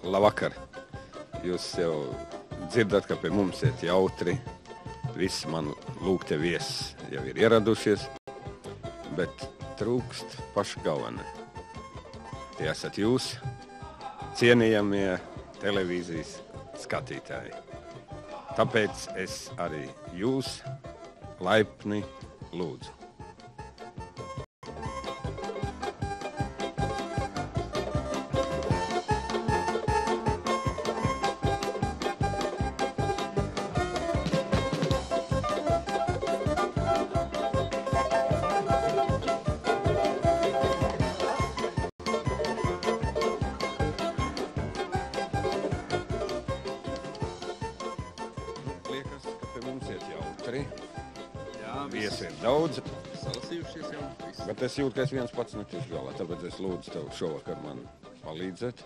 Labvakar! Jūs jau dzirdat, ka pie mums iet jautri. Visi man lūgtie viesi jau ir ieradušies, bet trūkst paši galvenie. Tie esat jūs, cienījamie televīzijas skatītāji. Tāpēc es arī jūs laipni lūdzu. Viesi ir daudz, bet es jūtu, ka es viens pats netikšu galā, tāpēc es lūdzu tev šovakar man palīdzēt.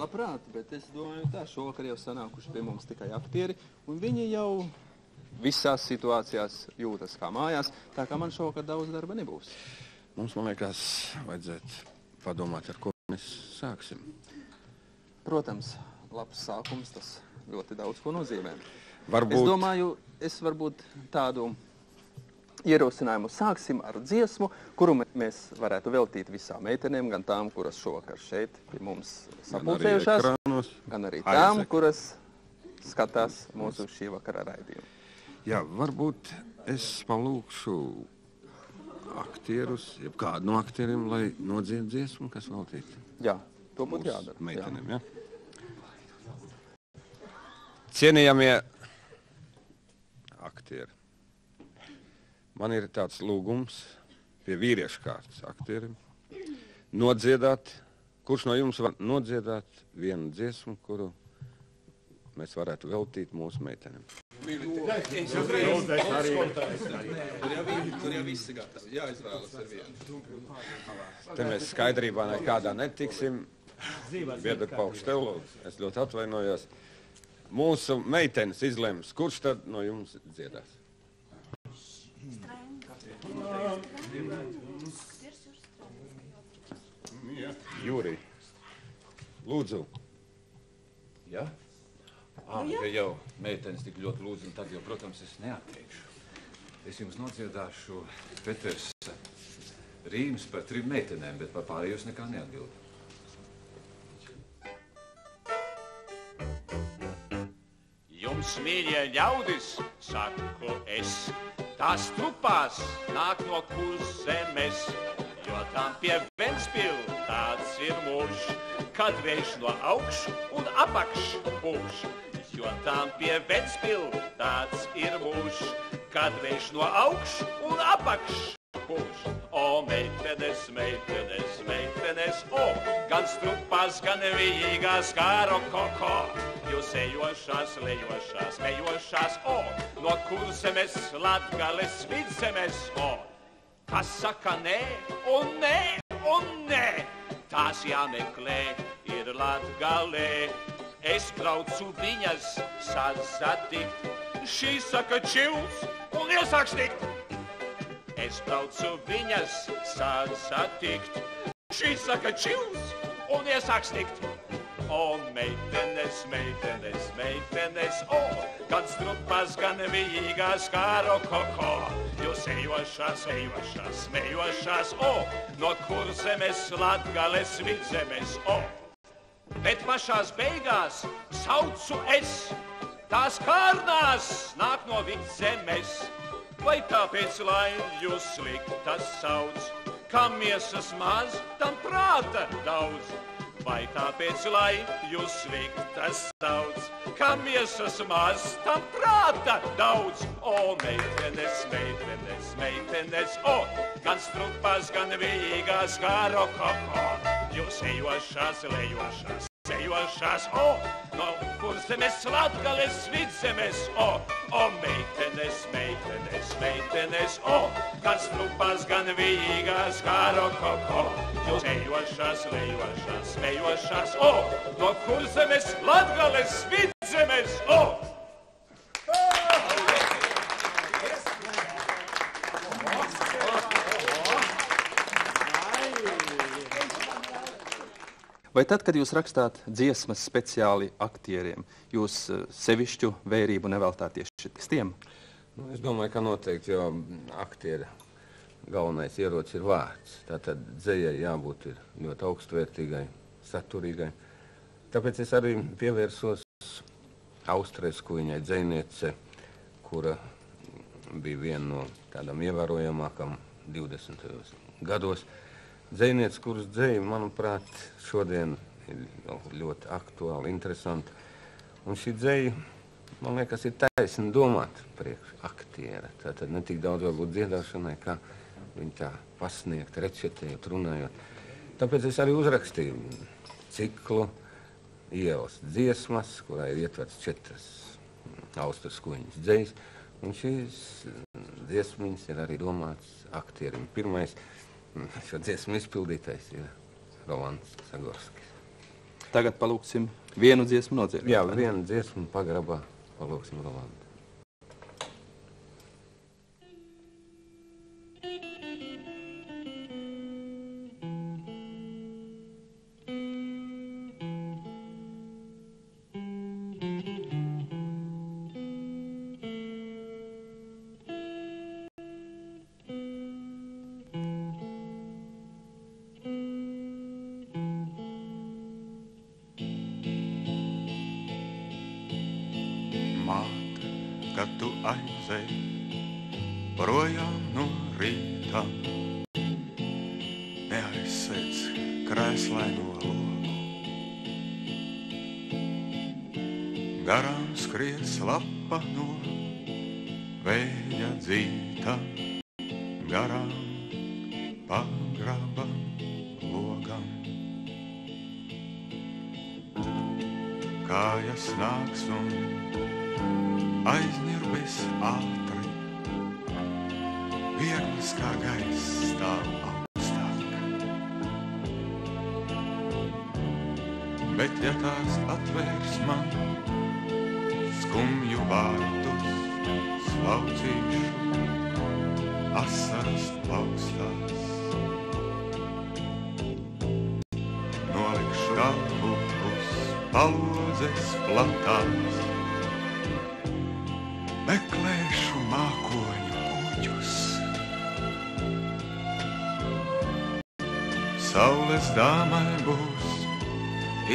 Labprāt, bet es domāju tā, šovakar jau sanākuši pie mums tikai aktieri, un viņi jau visās situācijās jūtas kā mājās, tā kā man šovakar daudz darba nebūs. Mums, man liekas, vajadzētu padomāt, ar ko mēs sāksim. Protams, labs sākums, tas ļoti daudz ko nozīmē. Varbūt... Es domāju, es varbūt tādu ierosinājumu sāksim ar dziesmu, kuru mēs varētu veltīt visām meitenēm, gan tām, kuras šovakar šeit pie mums sapulcējušās, gan arī tām, kuras skatās mūsu šī vakara raidījumu. Jā, varbūt es palūkšu aktierus, jeb kādu no aktieriem, lai nodzied dziesmu, kas veltīti. Jā, to būtu jādara. Meitenēm, jā. Cienījamie aktieri. Man ir tāds lūgums pie vīriešu kārtas aktieriem nodziedāt, kurš no jums var nodziedāt vienu dziesmu, kuru mēs varētu veltīt mūsu meitenēm. Tur jau visi gatavi, jāizvēlas ar vienu. Te mēs skaidrībā nekādā netiksim. Biedri Paukš, tev lūdzu, es ļoti atvainojos. Mūsu meitenes izlems, kurš tad no jums dziedās? Jūrij, lūdzu. Ja? Ja jau meitenes tik ļoti lūdzu, tad jau, protams, es neatteikšu. Es jums nodziedāšu Peters rīmes par 3 meitenēm, bet par pārējos nekā neatbildu. Jums, mīļie ļaudis, saku es, tās trupās nāk no Kurzemes, jo tam pie Ventspils tāds ir mūžs, kad vējš no augšu un apakš pūš. Jo tam pie Ventspils tāds ir mūžs, kad vējš no augšu un apakš pūš. O, meitenes, meitenes, meitenes, o, gan strupās, gan vijīgās, kā rokoko. Jūs ejošās, lejošās, mejošās, o, no Kurzemes, Latgales, Vidzemes, o. Kas saka nē, un nē, un nē, tās jāmeklē ir Latgalē. Es braucu viņas satikt, šī saka čils un iesāk stikt. Es braucu viņas satikt, šī saka čils un iesāk stikt. O, meitenes, meitenes, meitenes, o, gan strupas, gan vijīgās, kā rokoko. Jūs ejošās, ejošās, smejošās, o, no Kurzemes, Latgales, Vidzemes, o. Bet pašās beigās saucu es, tās kārnās nāk no Vidzemes. Vai tāpēc, lai jūs sliktas sauc, kam miesas maz, tam prāta daudz? Vai tāpēc, lai jūs sliktas sauc, kam miesas maz, tam prāta daudz? O, meitenes, meitenes, meitenes, o, gan strupas, gan vijīgās, kā rokoko. Jūs ejošās, lejošās, sejošās, o, no Kurzemes, Latgales, Vidzemes, o, meitenes, meitenes, meitenes, o, gan strupas, gan vijīgās, kā rokoko. Jūs ejošās, lejošās, sejošās, o, no Kurzemes, Latgales, Vidzemes, o. Vai tad, kad jūs rakstāt dziesmas speciāli aktieriem, jūs sevišķu vērību neveltāt tieši tekstiem? Nu, es domāju, ka noteikti, jo aktiera galvenais ierocis ir vārds. Tātad dzejai jābūt ir ļoti augstvērtīgai, saturīgai. Tāpēc es arī pievērsos Austrē Skuiņai, dzejniece, kura bija viena no tādām ievērojamākām 20. gados. Dzejniece, kuras dzeja, manuprāt, šodien ir ļoti aktuāli, interesanti. Un šī dzeja, man liekas, ir taisni domāt priekš aktiera. Tātad ne tik daudz varbūt dziedāšanai, kā viņa tā pasniegt, recitējot, runājot. Tāpēc es arī uzrakstīju ciklu Ielas dziesmas, kurā ir ietverts 4 Austru Skuiņas dzejas. Un šīs dziesmiņas ir arī domāts aktierim. Pirmais šo dziesmu izpildītais ir Rolands Zagorskis. Tagad palūksim vienu dziesmu nodziedāt. Jā, vienu dziesmu pagrabā palūksim Rolandu. Kad tu aizej projām no rīta, neaizsēdz krēslaino logu. Garām skries lapa no vēja dzīta, garām pagraba logam. Kājas nāks un aiznirbis ātri, vieglas kā gaiss stāv augstāk. Bet ja tās atvērs man skumju vārtus, slaucīšu, asaras plaukstās. Nolikšu galvu uz palozes platās, meklēšu mākoņu kuģus. Saules dāmai būs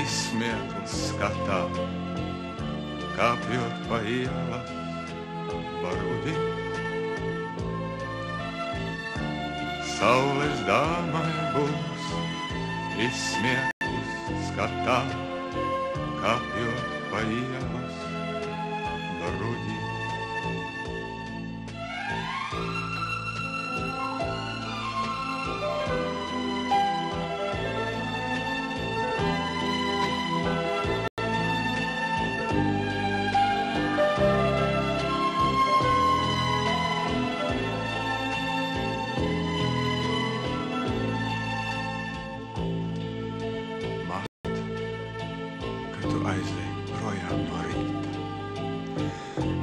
izsmiekls skatā, kāpjot pa ielas baruģi. Saules dāmai būs izsmiekls skatā, kāpjot pa ielas baruģi.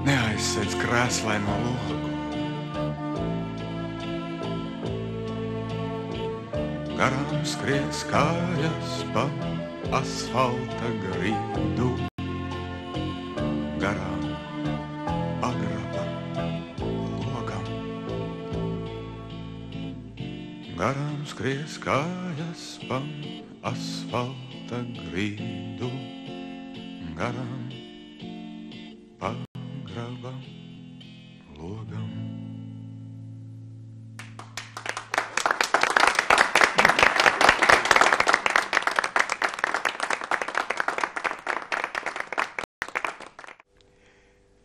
Neaizsēdz krēslaino logu. Garām skries kājas pa asfalta grīdu, garām pagraba logam. Garām skries kājas pa asfalta grīdu, garām pagraba logam.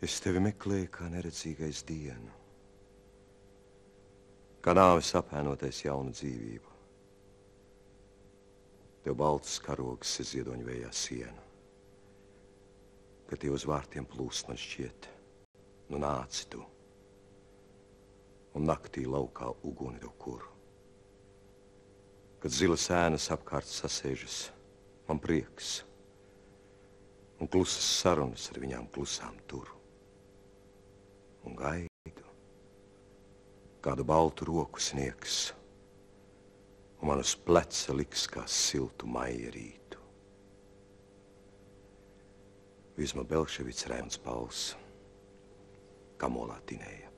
Es tevi meklēju kā neredzīgais dienu, kā nāves apēnotais jaunu dzīvību. Tev balts karogs ir ziedoņvējā siena, kad tie uz vārtiem plūst, man šķiet, nu nāci tu, un naktī laukā uguni tev kuru. Kad zilas ēnas apkārt sasēžas, man prieks, un klusas sarunas ar viņām klusām turu. Un gaidu, kādu baltu roku sniegs, un man uz pleca liks kā siltu maija rītu. Vizma Belševics, Raimunds Pauls, Kamolā Tinēja.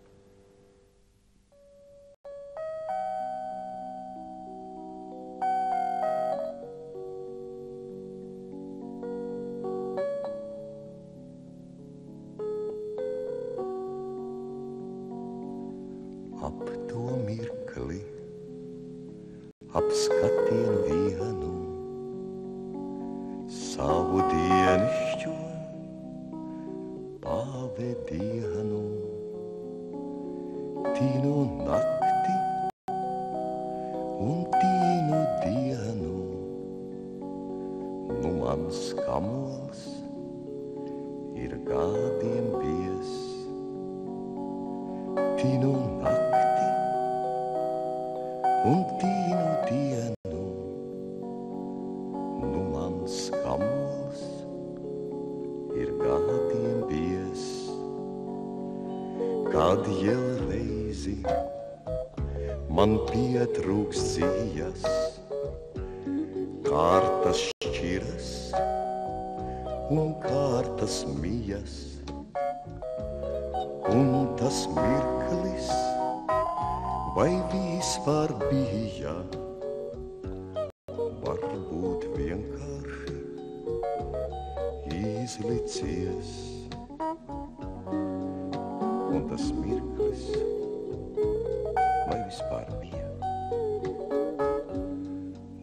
Ap to mirkli, ap skatienu vienu, savu dienišķo pavedienu, tīnu nakti un tīnu dienu. Nu mans kamols ir gadiem bies, tīnu nakti un tīnu dienu. Nu mans kamols ir gadiem bies, kad jau reizi man pietrūks dzījas, kārtas šķiras un kārtas mijas, un tas mirklis vai vispār bija, varbūt vienkārši izlicies. Un tas mirklis vai vispār bija,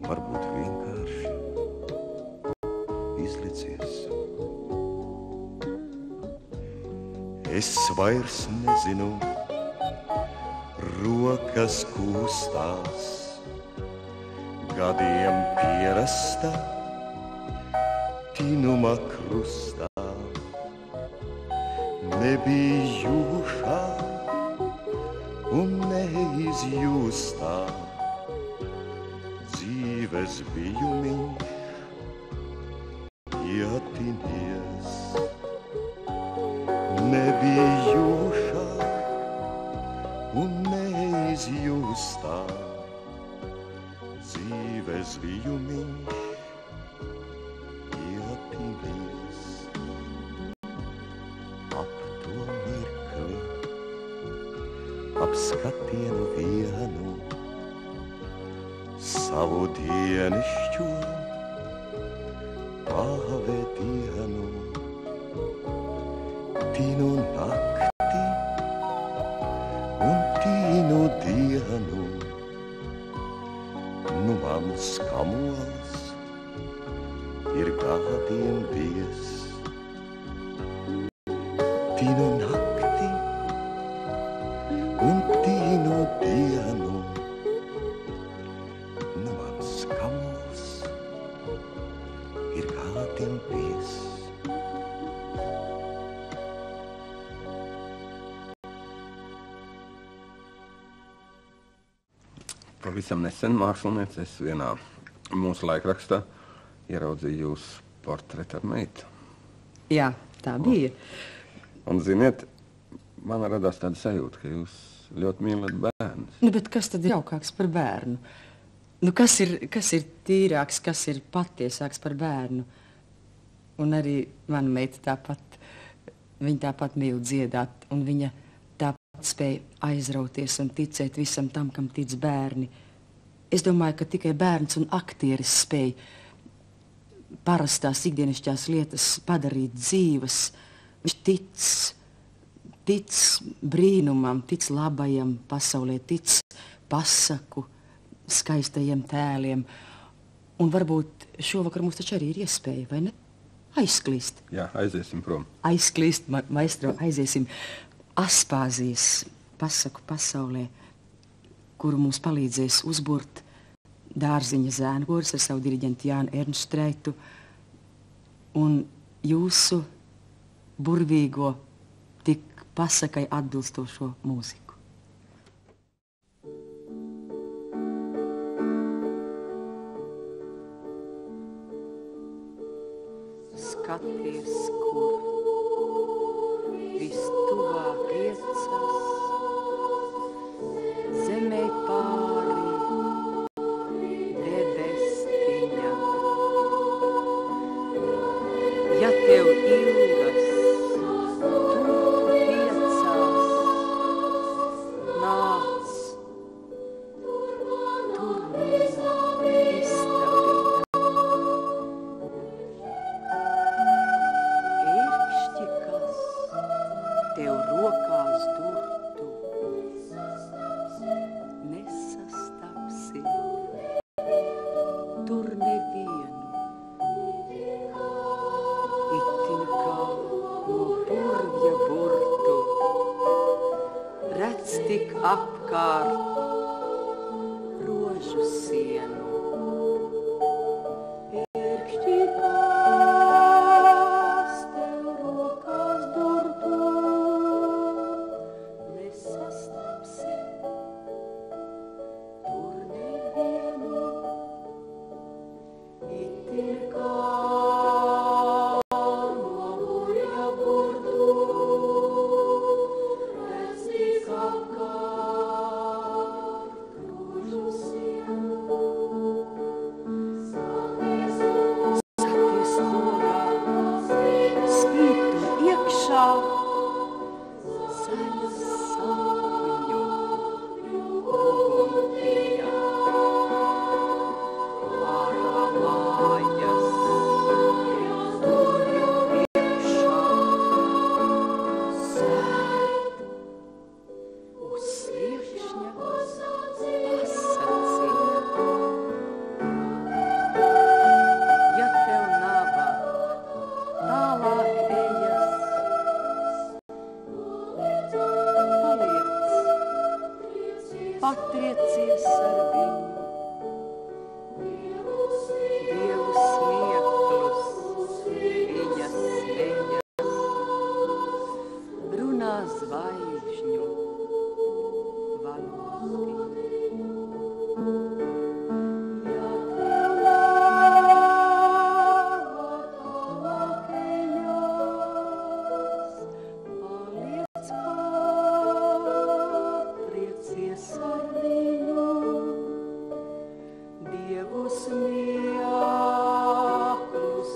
varbūt vienkārši izlicies. Es vairs nezinu, rokas kūstās, gadiem pierasta tinuma krustā. Nebijušā un neizjūstā dzīves bijumiņš ietinies. Nebijušā un neizjūstā dzīves bijumiņš ietinies. Ap to mirkli, ap skatienu vienu, savu dienišķo pavedienu, tīnu nakti un tīnu dienu. Nu mans kamols ir gadiem bies, tīnu nakti un tīnu dienu. Nu mans kamols ir gadiem bies. Pavisam nesen mākslinieces vienā mūsu laikrakstā ieraudzīju jūsu portretu ar meitu. Jā, tā bija. Un, ziniet, man radās tāda sajūta, ka jūs ļoti mīlat bērnus. Nu, bet kas tad ir jaukāks par bērnu? Nu, kas ir tīrāks, kas ir patiesāks par bērnu? Un arī mana meita tāpat, viņa tāpat mīl dziedāt, un viņa tāpat spēja aizrauties un ticēt visam tam, kam tic bērni. Es domāju, ka tikai bērns un aktieris spēj parastās ikdienišķās lietas padarīt dzīves. Viņš tic brīnumam, tic labajam pasaulē, tic pasaku, skaistajiem tēliem. Un varbūt šovakar mums taču arī ir iespēja, vai ne? Aizklīst. Jā, aiziesim prom. Aizklīst, maestro, aiziesim Aspāzijas pasaku pasaulē, kuru mums palīdzēs uzburt Dārziņa zēnu koris ar savu diriģentu Jānu Ernstreitu un jūsu burvīgo, tik pasakai atbilstošo mūziku. Skaties, kur vistuvāk iecas, zemē pāri debestiņa. Ja tev ilgi tik apkārt rožu sienu. Pirkšķi kas tev rokās durtu, nesastapsi tur nevienu. Itin kā no burja burtu, redz tik apkārt rožu sienu. Saties logā, spīd tur iekšā, zaļas sapņu uguntija. Ārā mājas, durvju priekšā, sēd uz sliekšņa pasacīja. Ja tev nava tālāk ejas, paliec, patriecies ar viņu. Dievu smieklus viņa smejas, runā zvaigžņu valosti. Ja tev nava tālāk ejas, paliec, patriecies ar viņu. Dievu smieklus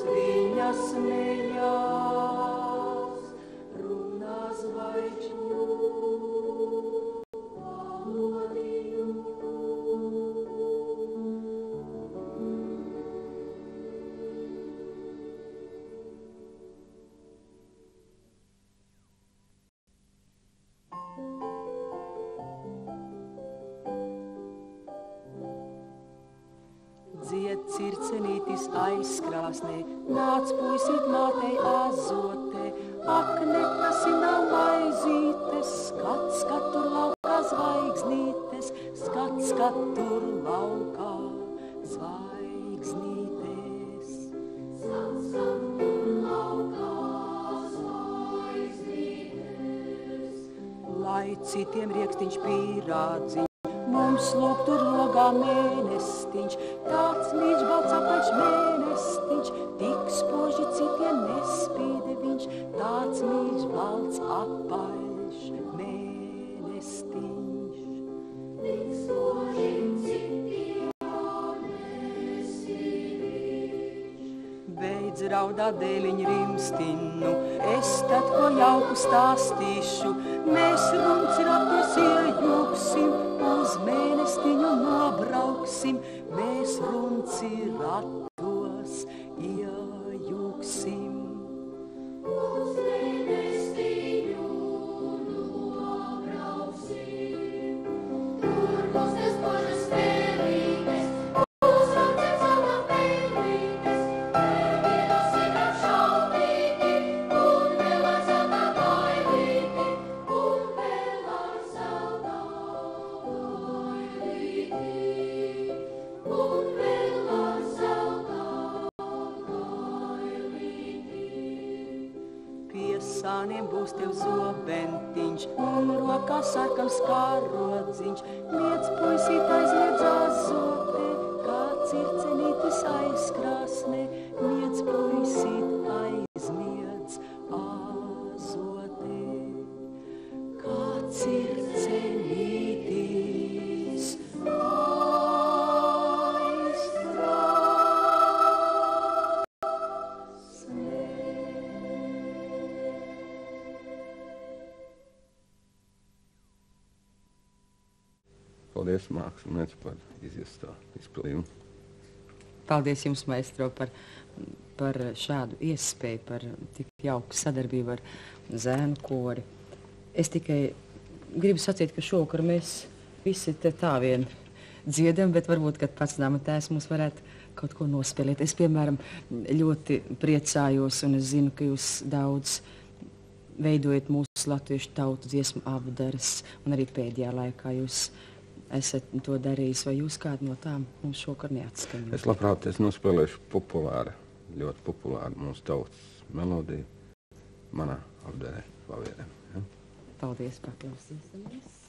viņa smejas, runā zvaigžņu valodiņu. Dzied circenītis aizkrāsnē, nāc puisīt mātei azotē, ak, nekasi nav maizītes, skat tur laukā zvaigznītes, skat tur laukā zvaigznītes. Skat tur laukā zvaigznītes. Lai citiem riekstiņš pīrādziņš, mums lūk tur logā mēnestiņš, tāds mīļš balts apaļš mēnestiņš, tik spoži citiem nespīde viņš, tāds mīļš balts apaļš mēnestiņš. Tik spoži citiem nespīde viņš. Beidz raudāt dēliņ rimstinu, es tad ko jauku stāstīšu, mēs runciratos iejūksim, uz mēnestiņu nobrauksim, mēs runciratos iejūksim. Uz mēnestiņu nobrauksim, tur būs nespožas spēlītes, būs raudzēts zelta pēlītes, nevienos iekāp šaubīti, un vēl ar zelta gailīti, un vēl ar zelta un vēl ar zelta gailīti. Pie sāniem būs tev zobentiņš, un rokā sarkans kārodziņš, miedz puisīt aizmiedz azotē, kā circenītis aizkrāsnē, miedz puisīt aizmiedz azotē, kā circenītis Paldies, mākslinieci, par izjustā izpildījumu. Paldies jums, maestro, par šādu iespēju, par tik jauku sadarbību ar zēnu kori. Es tikai gribu sacīt, ka šovakar mēs visi te tā vien dziedam, bet varbūt, kad pats Namatēs mums varētu kaut ko nospēlēt. Es, piemēram, ļoti priecājos, un es zinu, ka jūs daudz veidojat mūsu vairākas latviešu tautu dziesmu apdares, un arī pēdējā laikā jūs esat to darījis, vai jūs kādu no tām mums šokar neatskaņot? Es labprāt nospēlēšu ļoti populāru mūsu tautas melodiju manā apdarē Vavierēm. Ja? Paldies, paklausīsimies.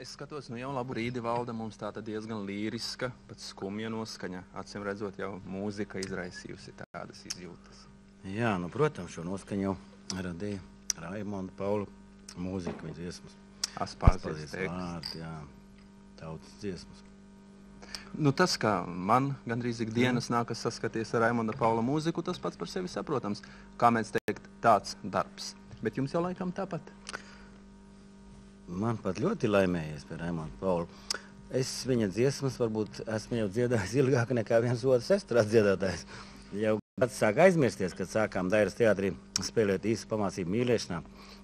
Es skatos, jau labu rīdi valda mums tāda diezgan līriska, pat skumja noskaņa. Acīm redzot, jau mūzika izraisījusi tādas izjūtas. Jā, protams, šo noskaņu jau radīja Raimonda Paula mūzika, viņa dziesmas. Aspāzies vārdi, jā, tautas dziesmas. Tas, kā man gandrīz ikdienas nākas saskaties ar Raimonda Paula mūziku, tas pats par sevi saprotams. Kā mēs teikt, tāds darbs. Bet jums jau laikam tāpat. Man pat ļoti laimējies pie Raimonda Paula. Es viņa dziesmas varbūt esmu jau dziedājis ilgāk nekā viens otrs estrādes dziedātājs. Jau pats sāk aizmirsties, kad sākām Dairas teātrī spēlēt īsu pamācību mīlēšanā.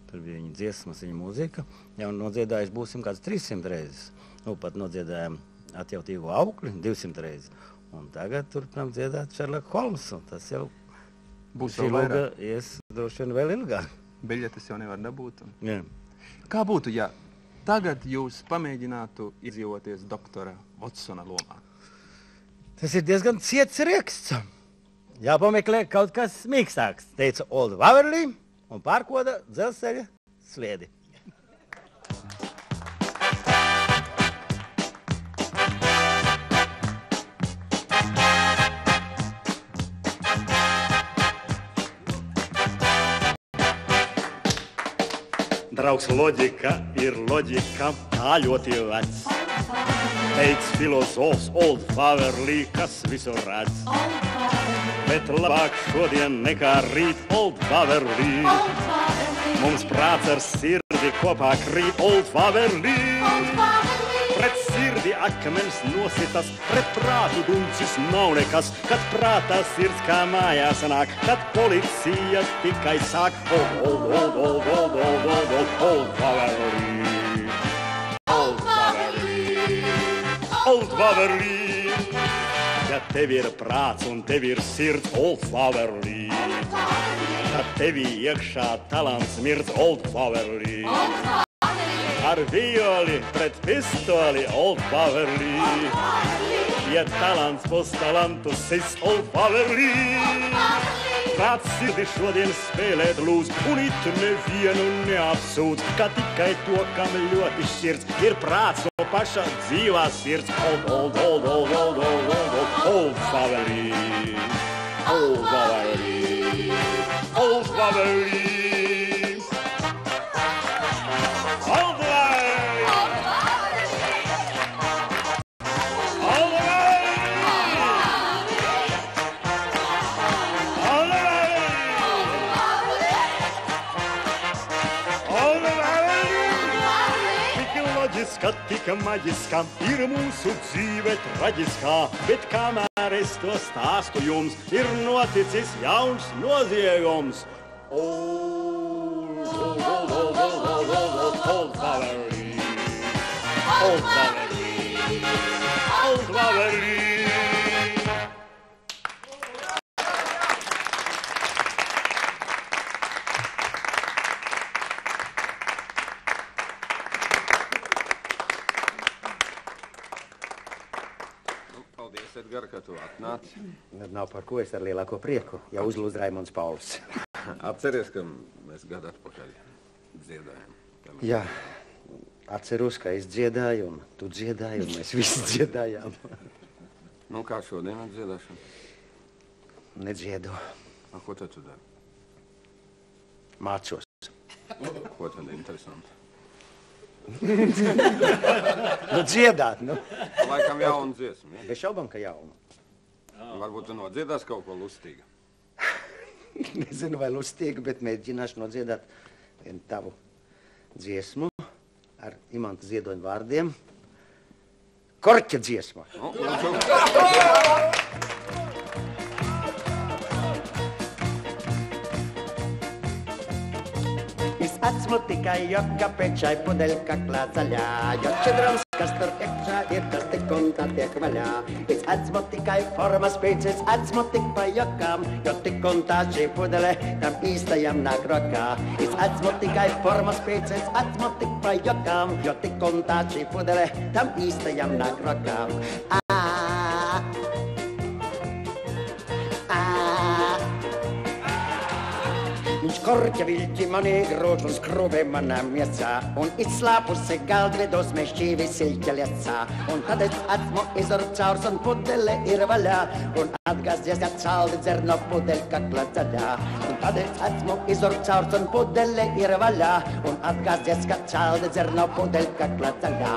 Tur bija viņa dziesmas, viņa mūzika. Jau nodziedājuši būsim kāds 300 reizes. Pat nodziedājām Atjautīgo aukli 200 reizes. Un tagad turpinām dziedāt Šerloku Holmsu. Tas jau būs vēl vairāk. Ies droši vien vēl ilgāk. Biļetes jau nevar dabūt. Jā. Kā būtu, ja tagad jūs pamēģinātu izdzīvoties doktora Watsona lomā? Tas ir diezgan ciets rieksts. Jāpameklē kaut kas mīkstāks, teica Olda Waverlī un pārkoda dzelzceļa sliedi. Draugs, loģika ir loģika, tā ļoti vecs. Teiks filozofs Old Waverlī, kas visu redz. bet labāk šodien nekā rīt Old Waverly. Mums prāts ar sirdi kopā krīt Old Waverly. Pret sirdi akmens nositas, pret prātu duncis nav nekas. Kad prātā sirds kā mājās nāk, tad policija tikai sāk Old Waverly. Old Waverly. Old Waverly. Ja tev ir prāts un tev ir sirds Old Waverly. Tad tevi iekšā talants mirdz Old Waverly. Ar violi pret pistoli Old Waverly. Ja talants būs talantu sis Old Waverly. Prāts sirdi šodien spēlēt lūdz, un it nevienu neapsūdz, ka tikai to, kam ļoti šķirds, ir prāts no paša dzīvā sirds. Old Waverly. Old Waverly. Old Waverly. Tika maģiskā, ir mūsu dzīve traģiskā, bet kamēr es to stāstu jums, ir noticis jauns noziegums. Old Waverly. Old Waverly. Old Waverly. Edgar, ka tu atnāc. Nav par ko, es ar lielāko prieku. Jau uzlūdz Raimonds Pauls. Atceries, ka mēs gadu atpakaļ dziedājām. Jā, atceros, ka es dziedāju, un tu dziedāji, un mēs visi dziedājām. Nu, kā šodien dziedāšana? Nedziedu. Ko tad tu dari? Mācos. Ko tad interesanti? Nu, dziedāt, nu. Laikam jaunu dziesmu, ja? Bez šaubām, ka jaunu. Varbūt tu nodziedās kaut ko lustīgu. Nezinu, vai lustīgu, bet mēģināšu nodziedāt vienu tavu dziesmu ar Imanta Ziedoņa vārdiem. Korķa dziesma. Atsmu tikai joka pečai pudeļka klācaļā, jo čedrams, kas tur iekšā ir, tas tik un tā tiek vaļā. Es atsmu tikai formas pēc, es atsmu tik pa jokām, jo tik un tā šī pudele tam īstajam nāk rokā. Es atsmu tikai formas pēc, es atsmu tik pa jokām, jo tik un tā šī pudele tam īstajam nāk rokā. Korķa vilķi mani grūž un skrūvē manā miesā, un izslāpus se galdvedos mēs šķīvi silķa liecā. Un tad es atsmu izaru caurs un pudele ir vaļā, un atgāzties, ja caldi dzer no pudeļka klācaļā. Un tad es atsmu izaru caurs un pudele ir vaļā, un atgāzties, ka caldi dzer no pudeļka klācaļā.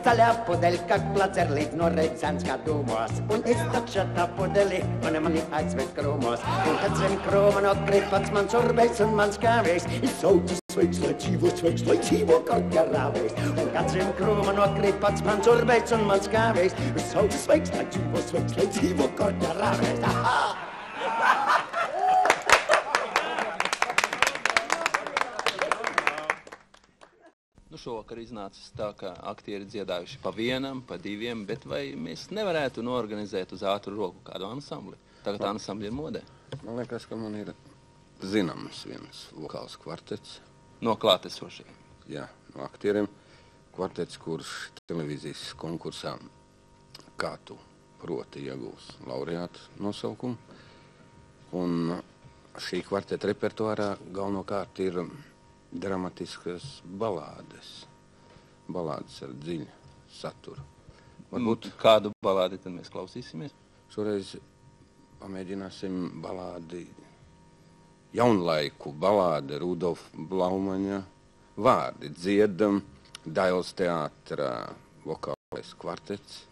Zaļā pudeļka klācer līdz no Redzenská dūmos, un es takšā tā pudeli, un mani aizved krūmos. Un kad zem krūma nokrīt pats mans urbējs un mans kāvējs, es saucu sveiks, lai dzīvo korķa rāvējs. Un kad zem krūma nokrīt pats mans urbējs un mans kāvējs, es saucu sveiks, lai dzīvo korķa rāvējs. Nu, šovakar iznācis tā, ka aktieri dziedājuši pa vienam, pa diviem, bet vai mēs nevarētu norganizēt uz ātru roku kādu ansambli? Tagad ansambli ir modē. Man liekas, ka man ir zināms viens vokāls kvartets. No klātesošiem? Jā, no aktieriem. Kvartets, kurš televīzijas konkursā Kā tu proti iegūs laureātu nosaukumu. Un šī kvarteta repertuārā galvenokārt ir dramatiskas balādes. Balādes ar dziļu saturu. Varbūt kādu balādi tad mēs klausīsimies? Šoreiz pamēģināsim balādi, jaunlaiku balāde Rudolfa Blaumaņa vārdi. Dziedam Dailes teātra vokālais kvartets,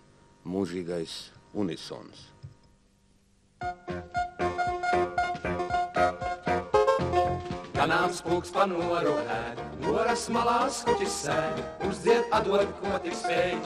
mūžīgais unisons. Kanāms pulks pa noru ēd, noras malās kuķis sēd, uzdzied atdod, ko tik spēj.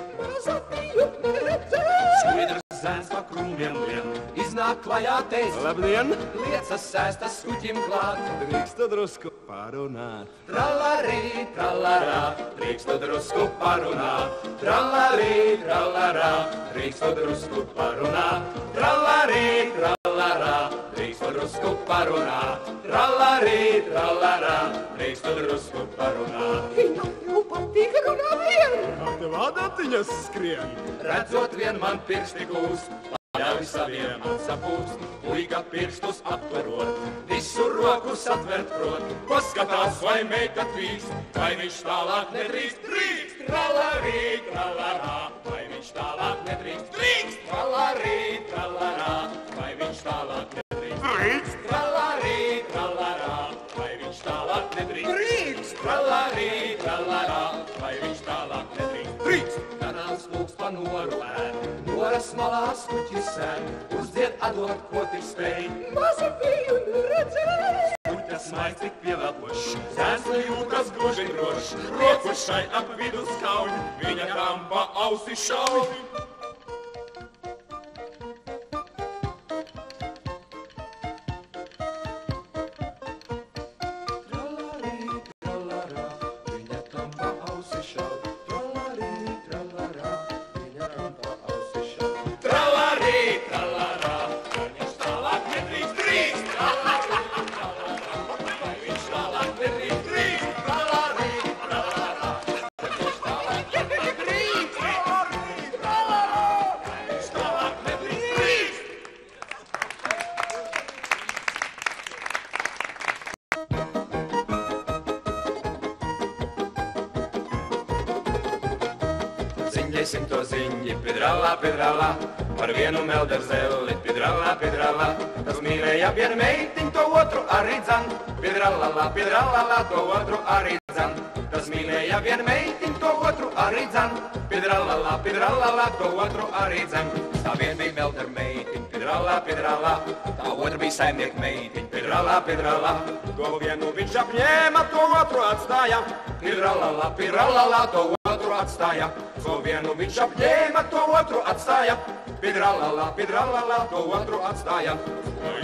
Skaidrs zēns pa krūmiem lien, iznāk klajā teic, labdien, liecas sēstas kuķim klāt, drīkstu drusku parunāt. Tralarī, tralarā, drīkstu drusku parunāt, tralarī, tralarā, drīkstu drusku parunāt, tralarī, tralarā, drīkstu drusku parunāt, tralarī, tralarā, drīkstu drusku parunāt. Viņam jau patīk runāt vien. Kā tev adatiņas skrien? Redzot vien man pirksti kūst, paļauj saviem atsapūst, puika pirkstus aptverot, visu rokus atvert prot, ko skatās vai meita tvīkst, vai viņš tālāk nedrīkst, drīkst, tralarī, tralarā, vai viņš tālāk nedrīkst, drīkst, tralarī, tralarā, vai viņš tālāk nedrīkst, drīkst, tralarī, tralarā, vai viņš tālāk nedrīkst, drīkst, tralarī, tralarā, vai viņš tālāk nedrīkst, drīkst. Kanāls pulks pa noru ēd, noras malās kuķis sēd, uzdzied atdod, ko tik spēj. Mazi biju neredzēs. Kuķas maigs tik pievelpošs, zēns nejūtas gluži drošs, roku šai ap vidu skauj, viņa kam pa ausi šauj. Ziņģēsim to ziņģi, pidralā, pidralā, par vienu melderzeli, pidralā, pidralā. Tas mīlēja vienu meitiņu, to otru arī dzan, pidralā, pidralā, to otru arī dzan. Tas mīlēja vienu meitiņu, to otru arī dzan, pidralā, pidralā, to otru arī dzan. Tā vien bija melder meitiņa, pidralā, pidralā, tā otra bija saimnieka meitiņa, pidralā, pidralā. To vienu viņš apņēma, to otru atstāja, pidralā, pidralā, to otru atstāja. To vienu viņš apņēma, to otru atstāja, pidralā, pidralā, to otru atstāja.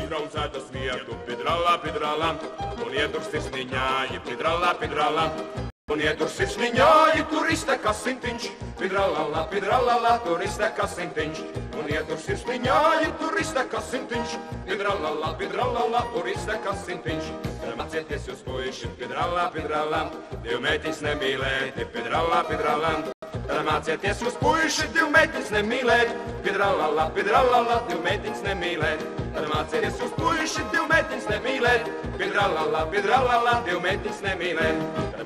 Izraudzētas vietu, pidralā, pidralā, un ietur sirsniņāji, pidralā, pidralā. Un ietur sirsniņāji, tur izteka sintiņš, pidralā, pidralā, tur izteka sintiņš. Un ietur sirsniņāji, tur izteka sintiņš, pidralā, pidralā, tur izteka sintiņš. Macieties jūs puiši, pidralā, pidralā, divi meitiņas nemīlēti, pidralā, pidralā. Mācieties jūs puiši, divi meitiņas nemīlēt, pidralā, pidralā, divi meitiņas nemīlēt. Mācieties jūs puiši, divi meitiņas nemīlēt, pidralā, pidralā, divi meitiņas nemīlēt.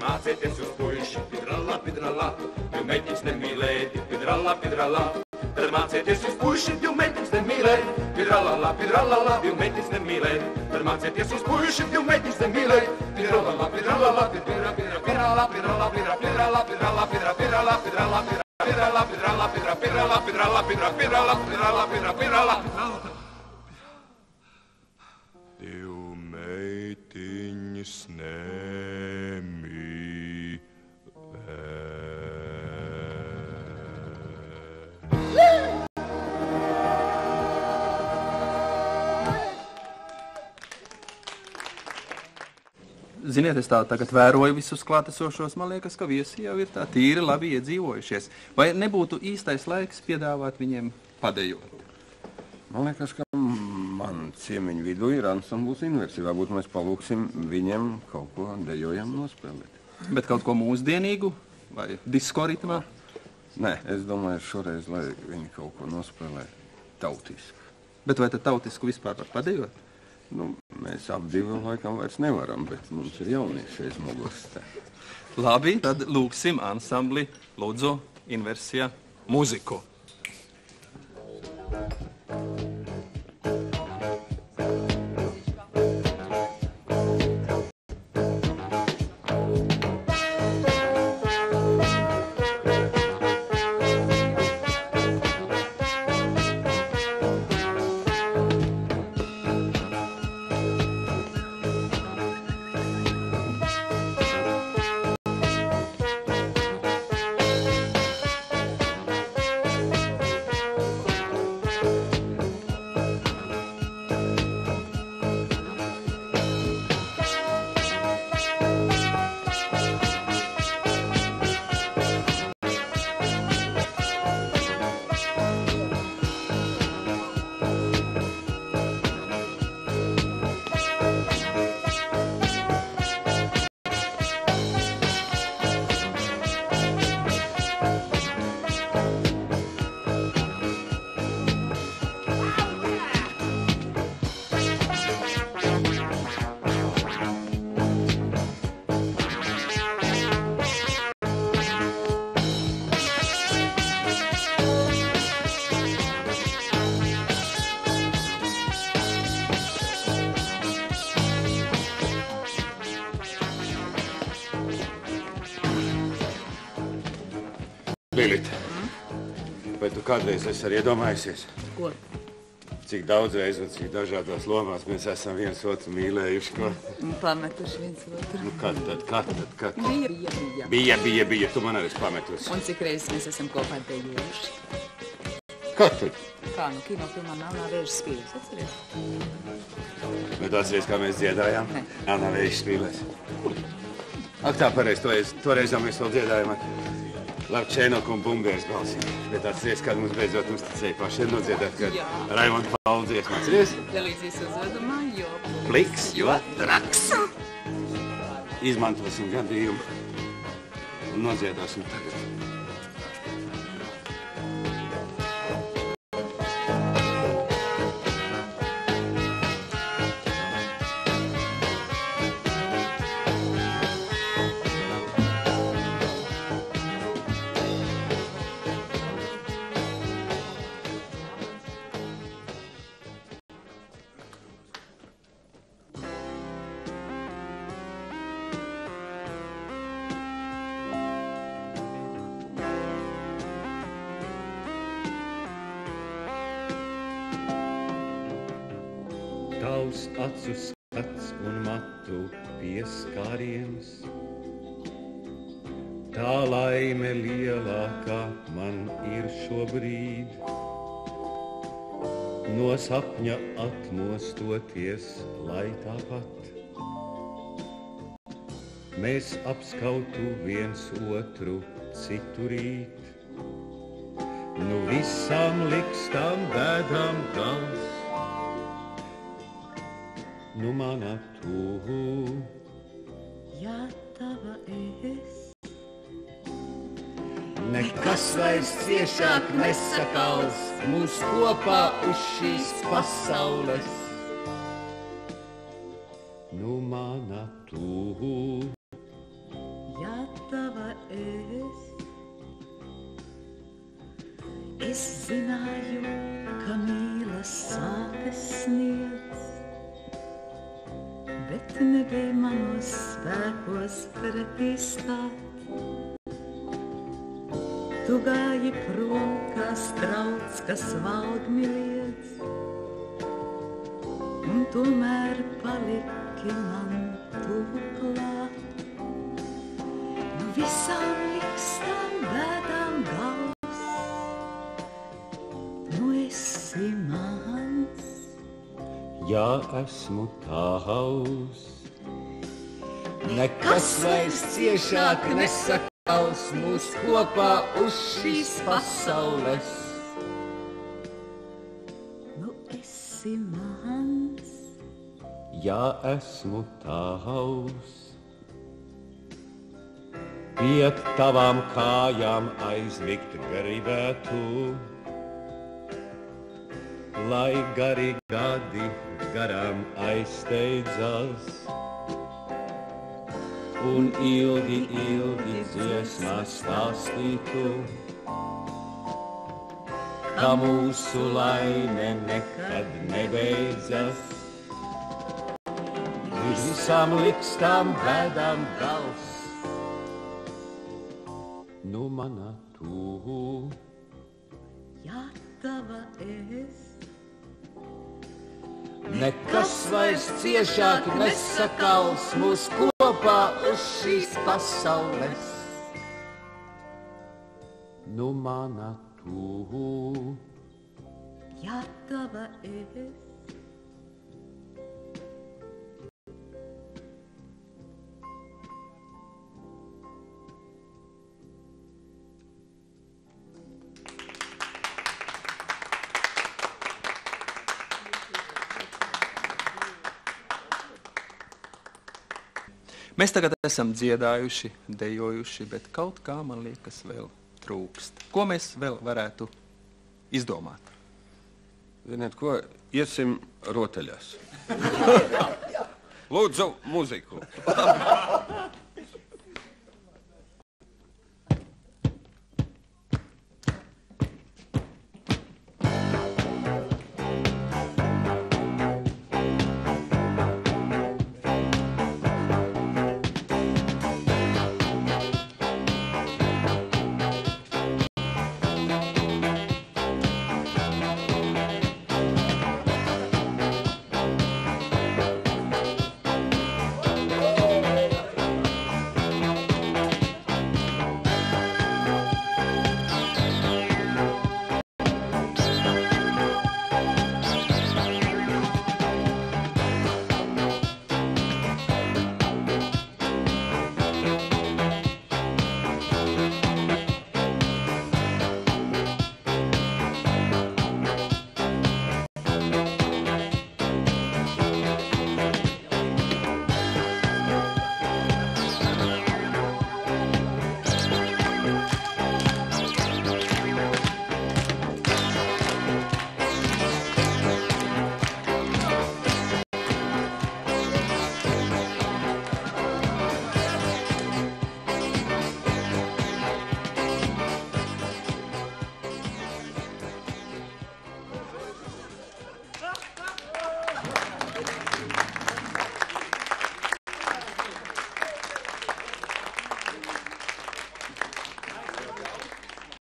Mācieties jūs puiši, pidralā, pidralā, divi meitiņas nemīlēt, pidralā, pidralā. Tad mācieties jūs puiši, divi meitiņas nemīlēt, pidralā, pidralā, divi meitiņas nemīlēt. Tad mācieties jūs puiši, divi meitiņas nemīlēt, pidralā, pidralā, pidralā, pidralā, pidralā, pidralā, pidralā, pidralā, pidralā, pidralā, pidralā. Divi meitiņas nemīlēt. Ziniet, es tā tagad vēroju visus klātesošos, man liekas, ka viesi jau ir tā tīri labi iedzīvojušies. Vai nebūtu īstais laiks piedāvāt viņiem padejot? Man liekas, ka man ciemiņu vidū ir ansamblis Inversija. Varbūt mēs palūksim viņiem kaut ko dejojam nospēlēt. Bet kaut ko mūsdienīgu vai diskoritmā? Nē, es domāju, šoreiz, lai viņi kaut ko nospēlē tautisku. Bet vai tad tautisku vispār var padejot? Nu, mēs ap divu laikam vairs nevaram, bet mums ir jaunieši aiz muguras. Labi, tad lūksim ansambli Lūdzu Inversija mūziku. kādreiz es arī iedomājusies. Ko? Cik daudzreiz un cik dažādās lomās mēs esam viens otru mīlējuši, ko? Pametuši viens otru. Nu, kad tad? Bija. Tu man arī esi pametusi. Un cik reizes mēs esam kopā dejojuši? Kad tad? Kā, nu, kinofilmā Melnā vēža spīles, atceries? Bet atceries, kā mēs dziedājām? Ne. Melnā vēža spīlēs. Ak, tā pareiz, toreiz jau mēs vēl dziedājām ar Lavčēnoku un Bumbēras balsī. Bet atceries, kad mums beidzot uzticēja pašiem nodziedāt, kad Raimonda Paula dziesmu, atceries? Telīzijas uzvedumā, jo... Pliks, jo traks. Izmantosim gadījumu un nodziedāsim tagad. Tavs acu skats un matu pieskāriens, tā laime lielākā man ir šobrīd. No sapņa atmostoties, lai tāpat mēs apskautu viens otru citu rīt. Nu visām likstām bēdām gals, nu mana tu. Ja tava es. Nekas vairs ciešāk nesakals mūs kopā uz šīs pasaules. Nu mana tu. Ja tava es. Es zināju, ka mīlas sāpes sniedz, bet nebija manos spēkos pretī stāt. Tu gāji prom kā strauts, kas valgmi liedz, un tomēr paliki man tuvu klāt. Nu visām likstām bēdām gals, nu esi mans. Ja esmu tavs, nekas vairs ciešāk nesakals mūs kopā uz šīs pasaules. Nu esi mans. Ja esmu tavs, pie tavām kājām aizmigt gribētu, lai gari gadi garām aizsteidzas, un ilgi, ilgi dziesmā stāstītu, ka mūsu laime nekad nebeidzas. Visām likstām bēdām gals, nu mana tu. Ja tava es. Nekas vairs ciešāk nesakals mūs kopā uz šīs pasaules. Nu mana tu. Ja tava es. Mēs tagad esam dziedājuši, dejojuši, bet kaut kā, man liekas, vēl trūkst. Ko mēs vēl varētu izdomāt? Ziniet, ko? Iesim rotaļās. Lūdzu, muziku.